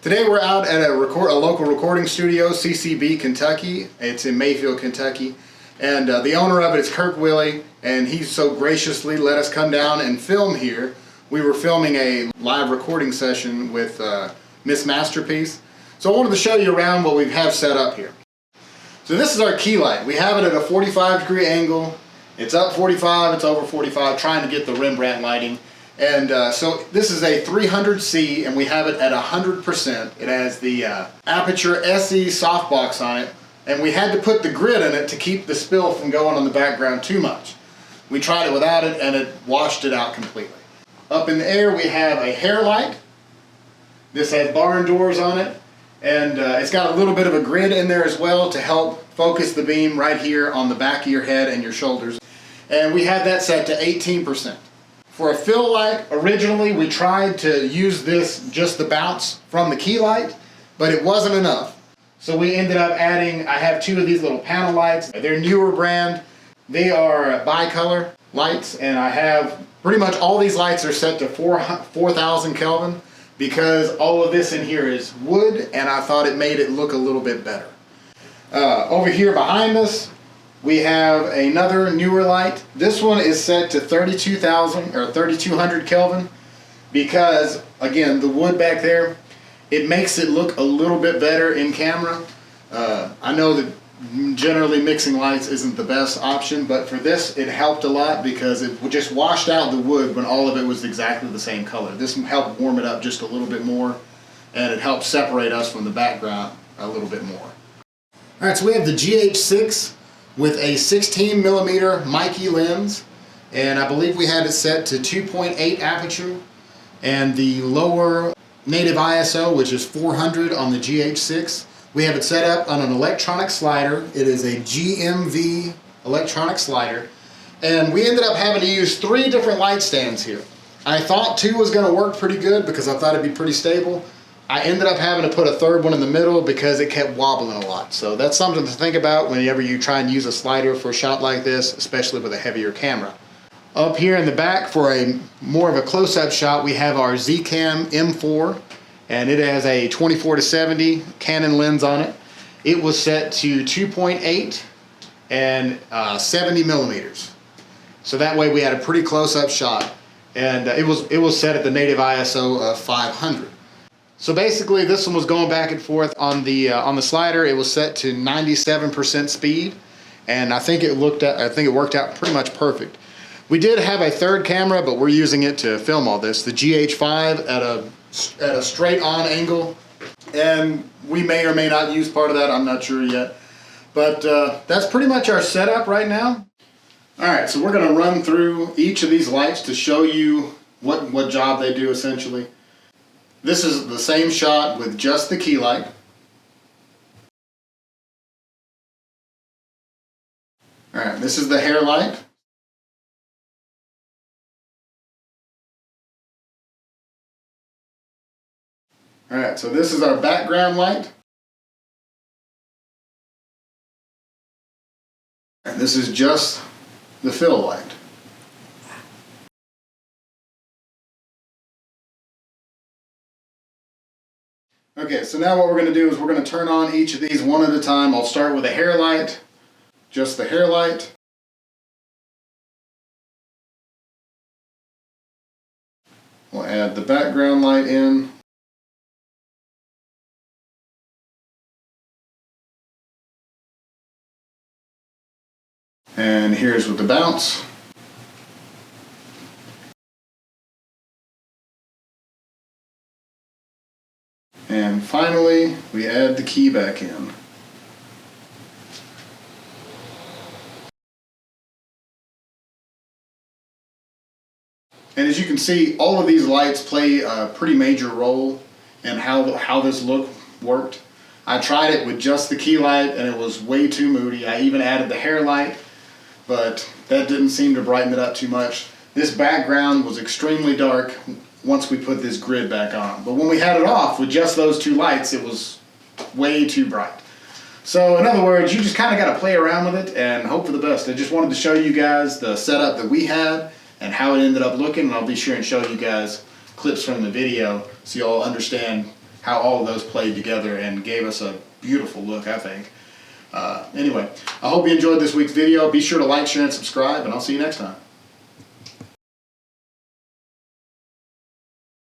Today we're out at a local recording studio, CCB, Kentucky. It's in Mayfield, Kentucky. And the owner of it is Kirk Willie, and he so graciously let us come down and film here. We were filming a live recording session with Miss Masterpiece. So I wanted to show you around what we have set up here. So this is our key light. We have it at a 45-degree angle. It's up 45, it's over 45, trying to get the Rembrandt lighting. And so this is a 300C, and we have it at 100%. It has the Aperture SE softbox on it, and we had to put the grid in it to keep the spill from going on the background too much. We tried it without it, and it washed it out completely. Up in the air, we have a hair light. This has barn doors on it, and it's got a little bit of a grid in there as well to help focus the beam right here on the back of your head and your shoulders. And we had that set to 18%. For a fill light, originally we tried to use this, just the bounce from the key light, but it wasn't enough. So we ended up adding, I have two of these little panel lights. They're newer brand. They are bicolor lights, and I have pretty much all these lights are set to 4,000 Kelvin because all of this in here is wood, and I thought it made it look a little bit better. Over here behind us, we have another newer light. This one is set to 32,000 or 3,200 Kelvin because, again, the wood back there, it makes it look a little bit better in camera. I know that generally mixing lights isn't the best option, but for this it helped a lot because it just washed out the wood when all of it was exactly the same color. This helped warm it up just a little bit more, and it helped separate us from the background a little bit more. Alright, so we have the GH6 with a 16mm Mikey lens, and I believe we had it set to 2.8 aperture, and the lower native ISO, which is 400 on the GH6. We have it set up on an electronic slider. It is a GMV electronic slider, and we ended up having to use 3 different light stands here. I thought 2 was going to work pretty good because I thought it'd be pretty stable. I ended up having to put a 3rd one in the middle because it kept wobbling a lot. So that's something to think about whenever you try and use a slider for a shot like this, especially with a heavier camera. Up here in the back for a more of a close-up shot, we have our Zcam M4, and it has a 24-70 Canon lens on it. It was set to 2.8 and 70 millimeters. So that way we had a pretty close-up shot, and it was set at the native ISO of 500. So basically, this one was going back and forth on the slider. It was set to 97% speed, and I think it worked out pretty much perfect. We did have a 3rd camera, but we're using it to film all this. The GH5 at a straight-on angle, and we may or may not use part of that. I'm not sure yet, but that's pretty much our setup right now. All right, so we're going to run through each of these lights to show you what job they do essentially. This is the same shot with just the key light. Alright, this is the hair light. Alright, so this is our background light. And this is just the fill light. Okay, so now what we're going to do is we're going to turn on each of these one at a time. I'll start with a hair light, just the hair light. We'll add the background light in. And here's with the bounce. And finally, we add the key back in. And as you can see, all of these lights play a pretty major role in how this look worked. I tried it with just the key light, and it was way too moody. I even added the hair light, but that didn't seem to brighten it up too much. This background was extremely dark once we put this grid back on. But when we had it off with just those 2 lights, it was way too bright. So in other words, you just kind of got to play around with it and hope for the best. I just wanted to show you guys the setup that we had and how it ended up looking, and I'll be sure and show you guys clips from the video so you all understand how all of those played together and gave us a beautiful look, I think. Anyway, I hope you enjoyed this week's video. Be sure to like, share, and subscribe, and I'll see you next time.